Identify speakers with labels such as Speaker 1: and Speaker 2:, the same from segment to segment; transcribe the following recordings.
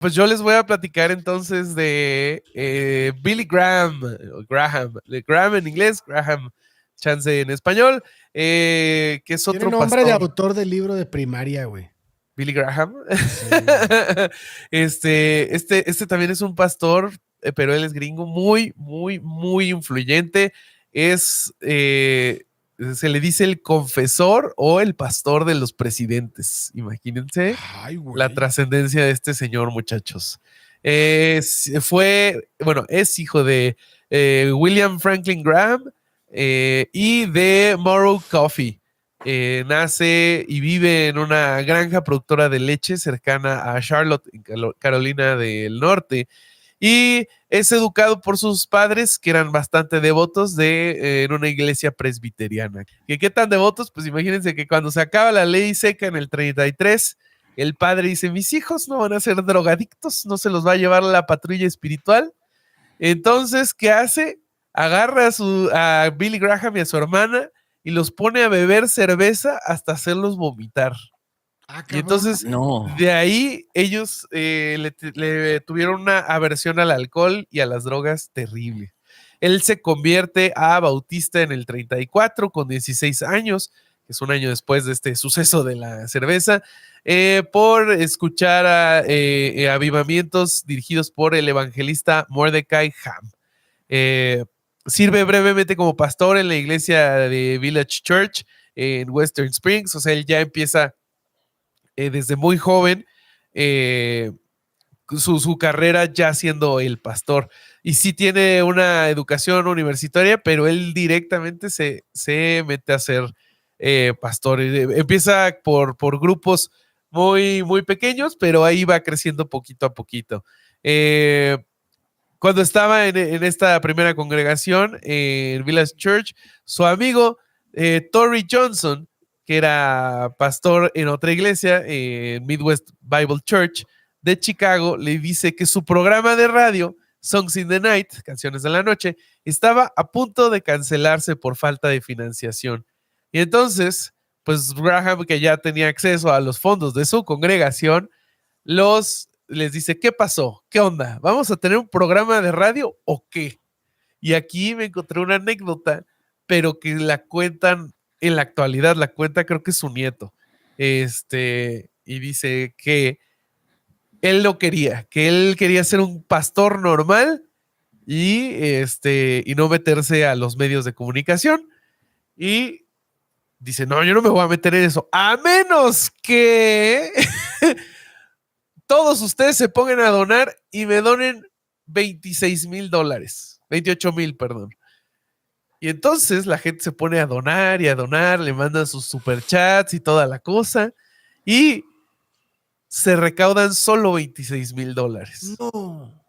Speaker 1: Pues yo les voy a platicar entonces de Billy Graham, de Graham en inglés, Graham chance en español, que es
Speaker 2: Tiene
Speaker 1: otro
Speaker 2: nombre de
Speaker 1: pastor.
Speaker 2: autor del libro de primaria, güey.
Speaker 1: Billy Graham.
Speaker 2: Sí, güey.
Speaker 1: Este también es un pastor, pero él es gringo, muy, muy, muy influyente. Es, se le dice el confesor o el pastor de los presidentes. Imagínense
Speaker 2: Ay,
Speaker 1: la
Speaker 2: güey.
Speaker 1: trascendencia de este señor, muchachos. Es hijo de William Franklin Graham y de Morrow Coffee. Nace y vive en una granja productora de leche cercana a Charlotte, en Carolina del Norte, y es educado por sus padres, que eran bastante devotos en una iglesia presbiteriana. ¿Qué tan devotos? Pues imagínense que cuando se acaba la ley seca en el 33, el padre dice, mis hijos no van a ser drogadictos, no se los va a llevar la patrulla espiritual. Entonces, ¿qué hace? Agarra a Billy Graham y a su hermana y los pone a beber cerveza hasta hacerlos vomitar.
Speaker 2: Ah,
Speaker 1: Y
Speaker 2: cabrón.
Speaker 1: entonces,
Speaker 3: No.
Speaker 1: de ahí, ellos le tuvieron una aversión al alcohol y a las drogas terrible. Él se convierte a bautista en el 34 con 16 años, que es un año después de este suceso de la cerveza, por escuchar avivamientos dirigidos por el evangelista Mordecai Ham. Sirve brevemente como pastor en la iglesia de Village Church en Western Springs, o sea, él ya empieza desde muy joven su carrera ya siendo el pastor. Y sí tiene una educación universitaria, pero él directamente se mete a ser pastor. Empieza por grupos muy, muy pequeños, pero ahí va creciendo poquito a poquito. Cuando estaba en esta primera congregación en Village Church, su amigo Torrey Johnson, que era pastor en otra iglesia, en Midwest Bible Church de Chicago, le dice que su programa de radio, Songs in the Night, Canciones de la Noche, estaba a punto de cancelarse por falta de financiación. Y entonces, pues Graham, que ya tenía acceso a los fondos de su congregación, les dice, ¿qué pasó? ¿Qué onda? ¿Vamos a tener un programa de radio o qué? Y aquí me encontré una anécdota, pero que la cuentan en la actualidad, la cuenta creo que es su nieto. Y dice que él lo quería, que él quería ser un pastor normal y no meterse a los medios de comunicación. Y dice, no, yo no me voy a meter en eso, a menos que todos ustedes se pongan a donar y me donen $26,000, 28,000, perdón. Y entonces la gente se pone a donar y a donar, le mandan sus superchats y toda la cosa, y se recaudan solo $26,000.
Speaker 2: No.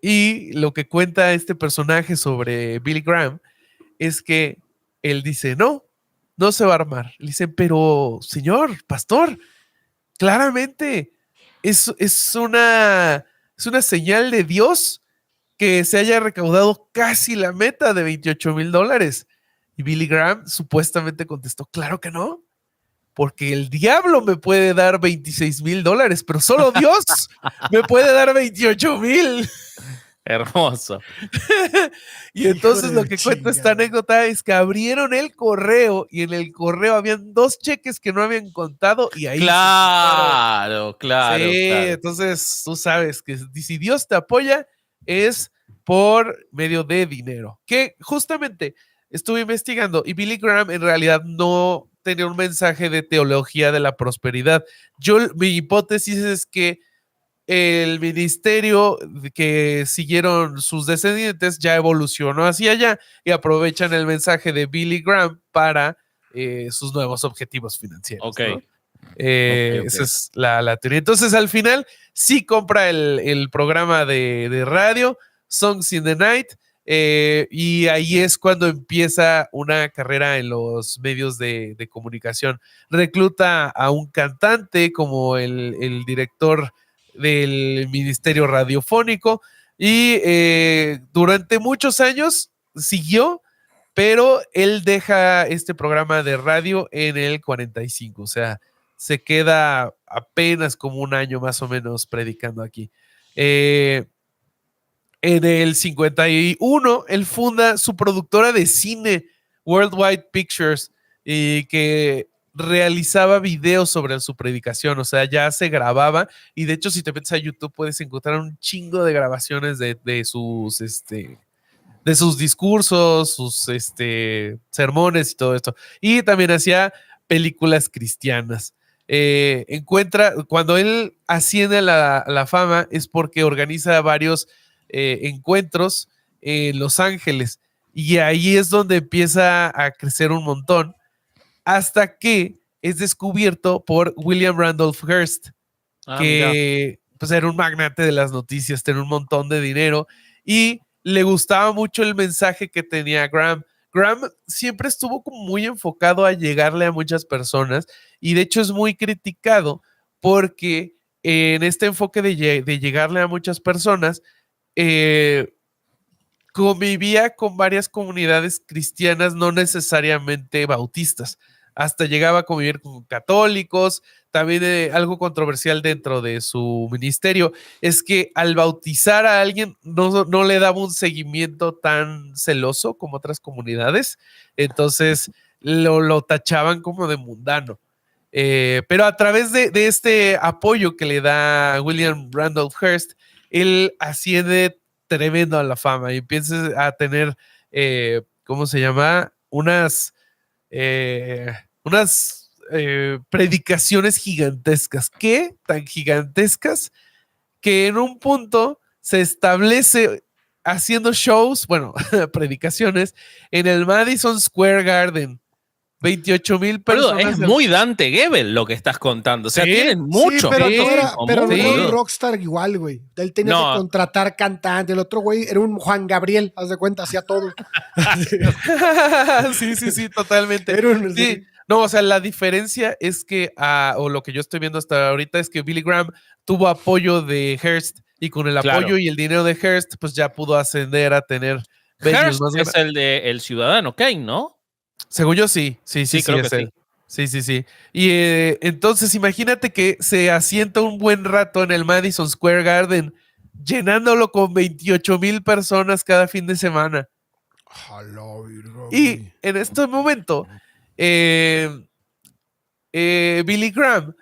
Speaker 1: Y lo que cuenta este personaje sobre Billy Graham es que él dice, no, no se va a armar. Le dicen, pero señor, pastor, claramente es una señal de Dios que se haya recaudado casi la meta de $28,000. Y Billy Graham supuestamente contestó, claro que no, porque el diablo me puede dar $26,000, pero solo Dios me puede dar 28,000.
Speaker 3: Hermoso.
Speaker 1: Y entonces lo que cuenta esta anécdota es que abrieron el correo y en el correo habían 2 cheques que no habían contado y ahí
Speaker 3: claro, claro,
Speaker 1: sí,
Speaker 3: claro.
Speaker 1: entonces tú sabes que si Dios te apoya es por medio de dinero. Que justamente estuve investigando y Billy Graham en realidad no tenía un mensaje de teología de la prosperidad. Mi hipótesis es que el ministerio que siguieron sus descendientes ya evolucionó hacia allá y aprovechan el mensaje de Billy Graham para sus nuevos objetivos financieros,
Speaker 3: Ok.
Speaker 1: ¿no?
Speaker 3: Okay.
Speaker 1: Esa es la teoría. Entonces, al final, sí compra el programa de radio, Songs in the Night, y ahí es cuando empieza una carrera en los medios de comunicación. Recluta a un cantante como el director del Ministerio Radiofónico y durante muchos años siguió, pero él deja este programa de radio en el 45, o sea, se queda apenas como un año más o menos predicando aquí. En el 51, él funda su productora de cine, Worldwide Pictures, y que realizaba videos sobre su predicación, o sea, ya se grababa, y de hecho si te metes a YouTube puedes encontrar un chingo de grabaciones de sus discursos, sus sermones y todo esto. Y también hacía películas cristianas. Cuando él asciende a la fama es porque organiza varios encuentros en Los Ángeles. Y ahí es donde empieza a crecer un montón, hasta que es descubierto por William Randolph Hearst, que pues era un magnate de las noticias, tenía un montón de dinero y le gustaba mucho el mensaje que tenía Graham. Graham siempre estuvo como muy enfocado a llegarle a muchas personas y de hecho es muy criticado porque en este enfoque de llegarle a muchas personas, convivía con varias comunidades cristianas, no necesariamente bautistas. Hasta llegaba a convivir con católicos. También algo controversial dentro de su ministerio es que al bautizar a alguien no le daba un seguimiento tan celoso como otras comunidades. Entonces lo tachaban como de mundano. Pero a través de este apoyo que le da William Randolph Hearst, él asciende tremendo a la fama y empieza a tener, ¿cómo se llama? Unas predicaciones gigantescas. ¿Qué? Tan gigantescas que en un punto se establece haciendo shows, bueno, predicaciones, en el Madison Square Garden. 28,000 personas.
Speaker 3: Es muy Dante Gebel lo que estás contando. O sea,
Speaker 1: ¿Sí?
Speaker 3: tienen mucho.
Speaker 2: Sí, pero no era,
Speaker 3: común,
Speaker 2: no era
Speaker 1: sí.
Speaker 2: un rockstar igual, güey. Él tenía que contratar cantante. El otro güey era un Juan Gabriel, haz de cuenta, hacía todo.
Speaker 1: sí, totalmente.
Speaker 2: Sí.
Speaker 1: No, o sea, la diferencia es que, o lo que yo estoy viendo hasta ahorita es que Billy Graham tuvo apoyo de Hearst y con el apoyo y el dinero de Hearst, pues ya pudo ascender a tener
Speaker 3: Hearst es el de El Ciudadano Kane, ¿no?
Speaker 1: Según yo, sí, creo que sí. Y entonces imagínate que se asienta un buen rato en el Madison Square Garden, llenándolo con 28,000 personas cada fin de semana. Y en este momento, Billy Graham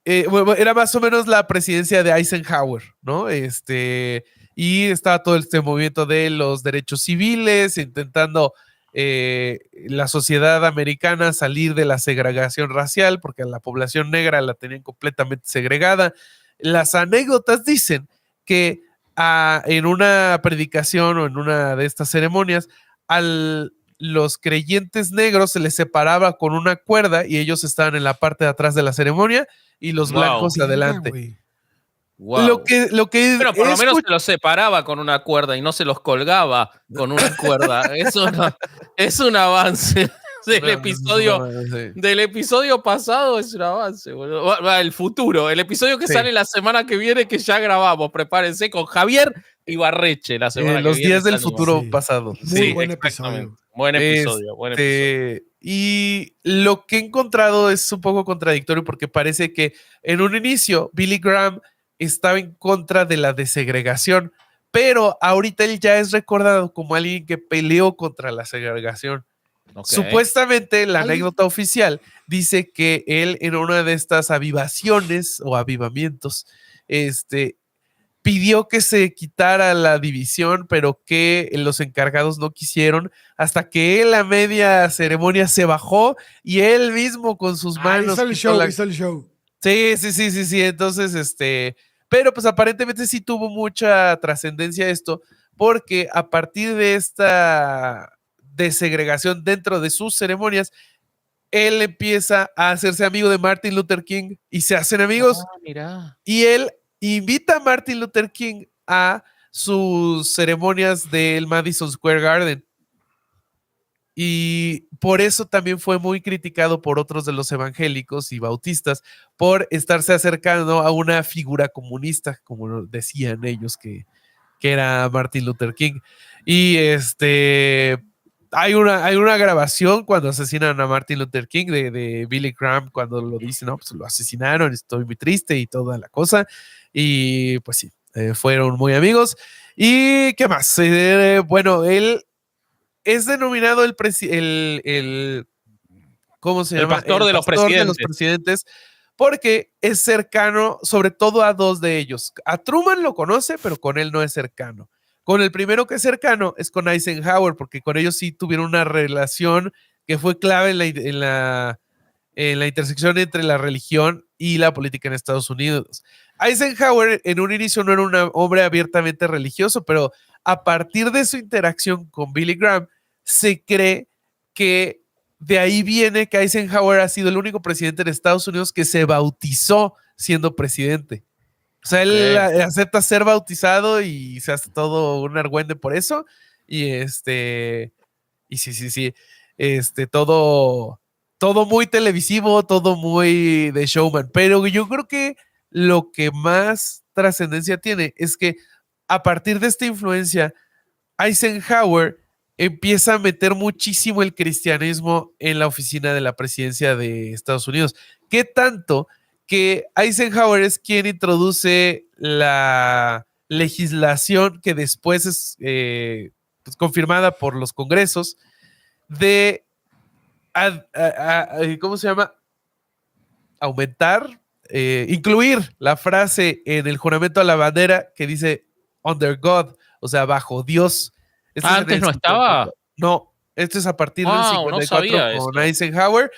Speaker 1: era más o menos la presidencia de Eisenhower, ¿no? Y estaba todo este movimiento de los derechos civiles, intentando la sociedad americana salir de la segregación racial, porque a la población negra la tenían completamente segregada. Las anécdotas dicen que en una predicación o en una de estas ceremonias, los creyentes negros se les separaba con una cuerda y ellos estaban en la parte de atrás de la ceremonia y los blancos adelante.
Speaker 3: Wow.
Speaker 1: Lo que
Speaker 3: pero por lo menos se los separaba con una cuerda y no se los colgaba con una cuerda. Eso es un avance. Del episodio pasado es un avance, boludo. El futuro, el episodio que sale la semana que viene, que ya grabamos, prepárense, con Javier Ibarreche la semana que
Speaker 1: los
Speaker 3: viene.
Speaker 1: días del futuro pasado.
Speaker 2: Muy buen episodio.
Speaker 3: Buen episodio.
Speaker 1: Y lo que he encontrado es un poco contradictorio porque parece que en un inicio Billy Graham estaba en contra de la desegregación, pero ahorita él ya es recordado como alguien que peleó contra la segregación. Supuestamente la anécdota oficial dice que él en una de estas avivaciones o avivamientos, pidió que se quitara la división, pero que los encargados no quisieron, hasta que él a media ceremonia se bajó y él mismo con sus manos.
Speaker 2: Hizo el show.
Speaker 1: Sí. Entonces, pero pues aparentemente sí tuvo mucha trascendencia esto, porque a partir de esta desegregación dentro de sus ceremonias, él empieza a hacerse amigo de Martin Luther King y se hacen amigos.
Speaker 3: Mira.
Speaker 1: Y él invita a Martin Luther King a sus ceremonias del Madison Square Garden. Y por eso también fue muy criticado por otros de los evangélicos y bautistas por estarse acercando a una figura comunista, como decían ellos que era Martin Luther King. Y hay una grabación cuando asesinan a Martin Luther King de Billy Graham, cuando lo dicen, no, pues lo asesinaron, estoy muy triste y toda la cosa. Y pues sí, fueron muy amigos. ¿Y qué más? Bueno, él es denominado ¿cómo se llama?
Speaker 3: Pastor de los
Speaker 1: presidentes, porque es cercano, sobre todo a dos de ellos. A Truman lo conoce, pero con él no es cercano. Con el primero que es cercano es con Eisenhower, porque con ellos sí tuvieron una relación que fue clave en la intersección entre la religión y la política en Estados Unidos. Eisenhower en un inicio no era un hombre abiertamente religioso, pero a partir de su interacción con Billy Graham, se cree que de ahí viene que Eisenhower ha sido el único presidente de Estados Unidos que se bautizó siendo presidente. O sea, él acepta ser bautizado y se hace todo un argüende por eso. Y sí. Todo muy televisivo, todo muy de showman. Pero yo creo que lo que más trascendencia tiene es que a partir de esta influencia, Eisenhower empieza a meter muchísimo el cristianismo en la oficina de la presidencia de Estados Unidos. ¿Qué tanto? Que Eisenhower es quien introduce la legislación que después es pues, confirmada por los congresos de, ¿cómo se llama? Incluir la frase en el juramento a la bandera que dice under God, o sea, bajo Dios.
Speaker 3: Antes no estaba.
Speaker 1: No, esto es a partir del 54 con Eisenhower.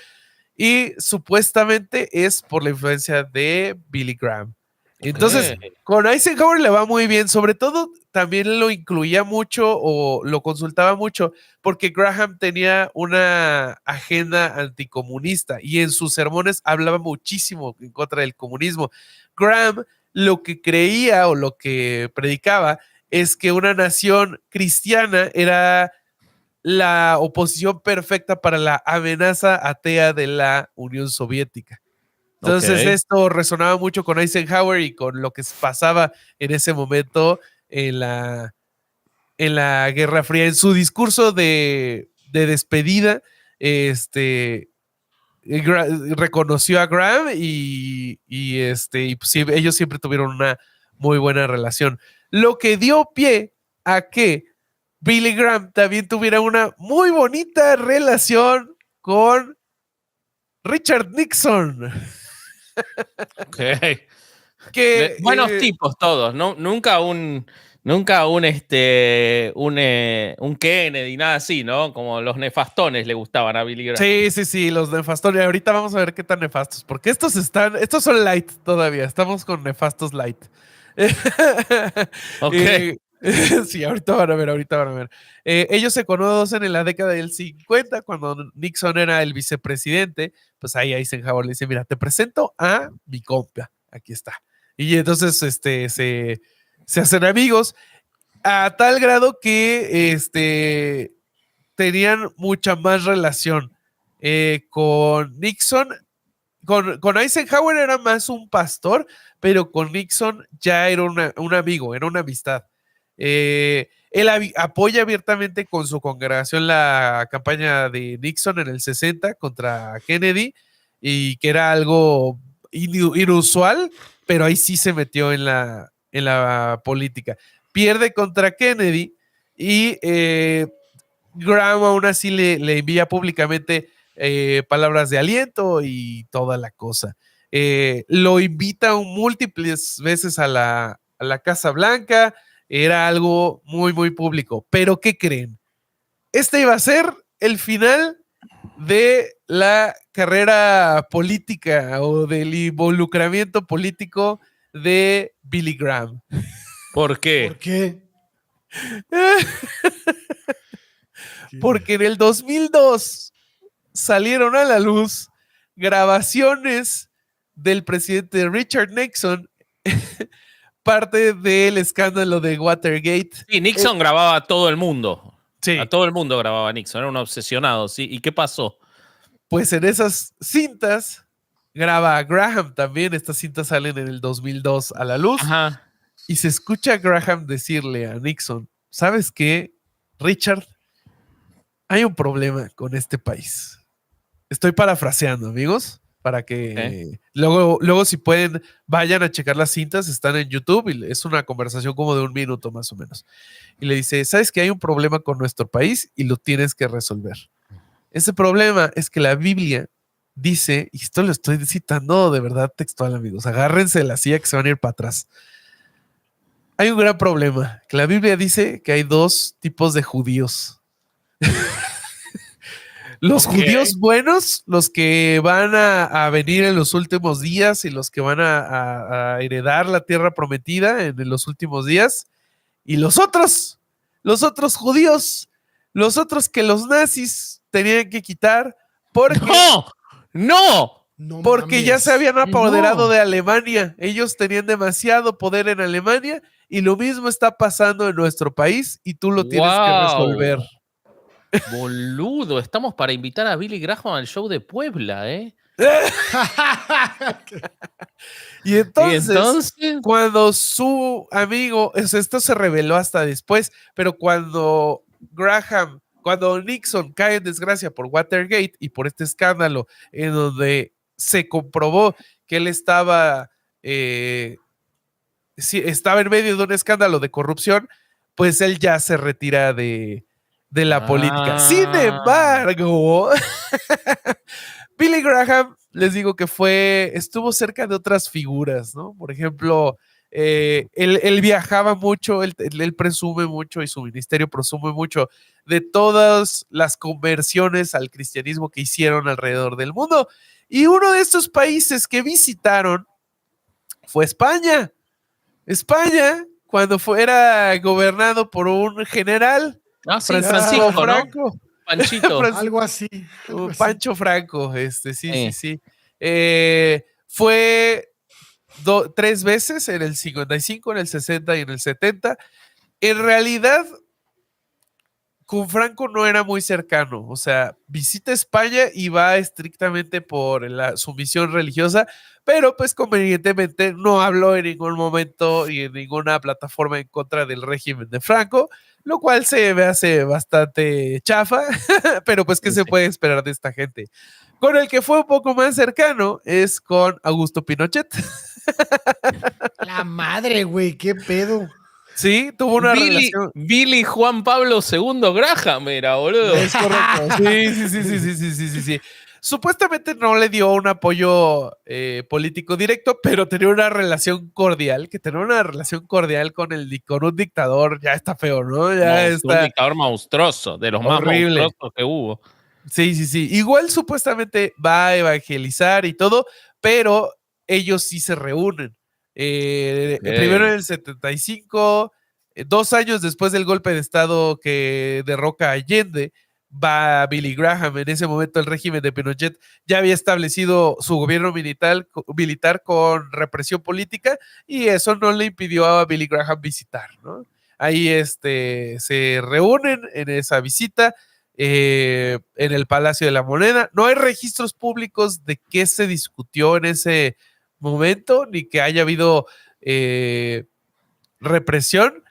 Speaker 1: Y supuestamente es por la influencia de Billy Graham. Entonces, con Eisenhower le va muy bien. Sobre todo, también lo incluía mucho o lo consultaba mucho porque Graham tenía una agenda anticomunista y en sus sermones hablaba muchísimo en contra del comunismo. Graham lo que creía o lo que predicaba es que una nación cristiana era la oposición perfecta para la amenaza atea de la Unión Soviética. Entonces esto resonaba mucho con Eisenhower y con lo que pasaba en ese momento en la Guerra Fría. En su discurso de despedida, reconoció a Graham y pues, sí, ellos siempre tuvieron una muy buena relación. Lo que dio pie a que Billy Graham también tuviera una muy bonita relación con Richard Nixon.
Speaker 3: Buenos tipos todos, ¿no? Nunca un Kennedy, nada así, ¿no? Como los nefastones le gustaban a Billy Graham.
Speaker 1: Sí, los nefastones. Ahorita vamos a ver qué tan nefastos, porque estos son light todavía. Estamos con nefastos light. Sí, ahorita van a ver. Ellos se conocen en la década del 50, cuando Nixon era el vicepresidente. Pues ahí Eisenhower le dice, mira, te presento a mi compa, aquí está. Y entonces se hacen amigos a tal grado que tenían mucha más relación con Nixon. Con Eisenhower era más un pastor, pero con Nixon ya era un amigo, era una amistad. Él apoya abiertamente con su congregación la campaña de Nixon en el 60 contra Kennedy, y que era algo inusual, pero ahí sí se metió en la política. Pierde contra Kennedy y Graham aún así le envía públicamente palabras de aliento y toda la cosa. Lo invita múltiples veces a la Casa Blanca. Era algo muy, muy público. Pero ¿qué creen? Este iba a ser el final de la carrera política o del involucramiento político de Billy Graham.
Speaker 3: ¿Por qué?
Speaker 2: ¿Por qué?
Speaker 1: Porque en el 2002 salieron a la luz grabaciones del presidente Richard Nixon, parte del escándalo de Watergate.
Speaker 3: Sí, Nixon grababa a todo el mundo.
Speaker 1: Sí.
Speaker 3: A todo el mundo grababa Nixon, era un obsesionado, ¿sí? ¿Y qué pasó?
Speaker 1: Pues en esas cintas graba a Graham también. Estas cintas salen en el 2002 a la luz.
Speaker 3: Ajá.
Speaker 1: Y se escucha a Graham decirle a Nixon, ¿sabes qué, Richard? Hay un problema con este país. Estoy parafraseando, amigos. para que luego si pueden, vayan a checar las cintas, están en YouTube y es una conversación como de 1 minuto más o menos. Y le dice, ¿sabes que hay un problema con nuestro país y lo tienes que resolver? Ese problema es que la Biblia dice, y esto lo estoy citando de verdad textual, amigos, agárrense de la silla que se van a ir para atrás. Hay un gran problema, que la Biblia dice que hay 2 tipos de judíos. Los judíos buenos, los que van a venir en los últimos días y los que van a heredar la tierra prometida en los últimos días, y los otros judíos, los otros que los nazis tenían que quitar porque porque ya se habían apoderado de Alemania. Ellos tenían demasiado poder en Alemania y lo mismo está pasando en nuestro país y tú lo tienes que resolver.
Speaker 3: Boludo, estamos para invitar a Billy Graham al show de Puebla, ¿eh?
Speaker 1: Y entonces, cuando su amigo, esto se reveló hasta después, pero cuando Nixon cae en desgracia por Watergate y por este escándalo en donde se comprobó que él estaba en medio de un escándalo de corrupción, pues él ya se retira de la política. Sin embargo, Billy Graham, les digo que estuvo cerca de otras figuras, ¿no? Por ejemplo, él viajaba mucho, él presume mucho y su ministerio presume mucho de todas las conversiones al cristianismo que hicieron alrededor del mundo. Y uno de estos países que visitaron fue España. España, cuando era gobernado por un general,
Speaker 3: Francisco Franco, ¿no? Panchito.
Speaker 2: Algo así.
Speaker 1: Pancho Franco, sí. Fue 3 veces en el 55, en el 60 y en el 70. En realidad, con Franco no era muy cercano, o sea, visita España y va estrictamente por su misión religiosa, pero pues convenientemente no habló en ningún momento y en ninguna plataforma en contra del régimen de Franco, lo cual se me hace bastante chafa, pero pues ¿qué se puede esperar de esta gente? Con el que fue un poco más cercano es con Augusto Pinochet.
Speaker 2: La madre, güey, qué pedo.
Speaker 1: Sí, tuvo una relación.
Speaker 3: Billy Juan Pablo II Graham era, boludo.
Speaker 1: Es correcto. Sí. Supuestamente no le dio un apoyo político directo, pero tenía una relación cordial. Que tener una relación cordial con un dictador ya está feo, ¿no?
Speaker 3: Un dictador monstruoso, de los horrible. Más monstruosos que hubo.
Speaker 1: Sí. Igual supuestamente va a evangelizar y todo, pero ellos sí se reúnen. Primero en el 75, 2 años después del golpe de estado que derroca a Allende, va Billy Graham. En ese momento el régimen de Pinochet ya había establecido su gobierno militar con represión política y eso no le impidió a Billy Graham visitar, ¿no? Ahí se reúnen en esa visita en el Palacio de la Moneda. No hay registros públicos de qué se discutió en ese momento, ni que haya habido represión,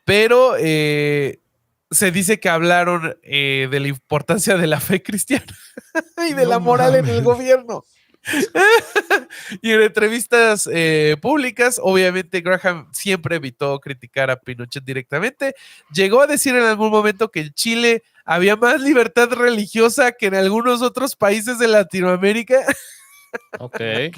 Speaker 1: pero se dice que hablaron de la importancia de la fe cristiana y de la moral en el gobierno. Y en entrevistas públicas, obviamente Graham siempre evitó criticar a Pinochet directamente. Llegó a decir en algún momento que en Chile había más libertad religiosa que en algunos otros países de Latinoamérica.
Speaker 3: Okay.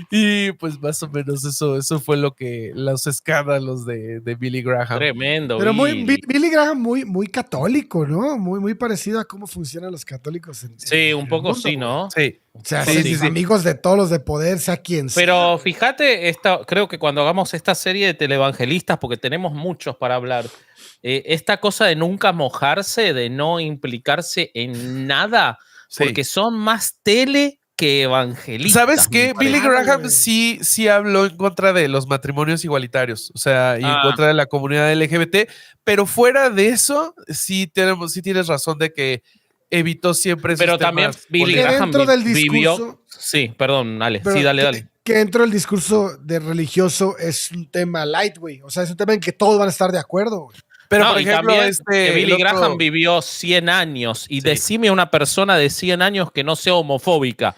Speaker 1: Y pues más o menos eso fue los escándalos de Billy Graham.
Speaker 3: Tremendo.
Speaker 2: Pero Billy Graham muy católico, ¿no? Muy parecido a cómo funcionan los católicos.
Speaker 3: Un poco mundo, sí, ¿no?
Speaker 1: Sí.
Speaker 2: O sea, sus amigos de todos los de poder, sea quien sea.
Speaker 3: Pero fíjate, creo que cuando hagamos esta serie de televangelistas, porque tenemos muchos para hablar, esta cosa de nunca mojarse, de no implicarse en nada, porque son más tele que evangelistas.
Speaker 1: ¿Sabes qué? Billy Graham sí habló en contra de los matrimonios igualitarios, o sea, y en contra de la comunidad LGBT, pero fuera de eso, sí tienes razón de que evitó siempre esos
Speaker 3: temas. Pero también Billy Graham vivió... Sí, perdón, Ale. Sí, dale.
Speaker 2: Que dentro del discurso de religioso es un tema light, güey. O sea, es un tema en que todos van a estar de acuerdo, güey.
Speaker 1: Pero, por ejemplo,
Speaker 3: Billy Graham vivió 100 años y decime una persona de 100 años que no sea homofóbica.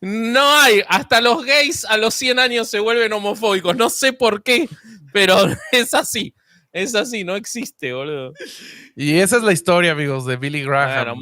Speaker 3: No hay. Hasta los gays a los 100 años se vuelven homofóbicos. No sé por qué, pero es así. Es así, no existe, boludo.
Speaker 1: Y esa es la historia, amigos, de Billy Graham.
Speaker 3: Bueno,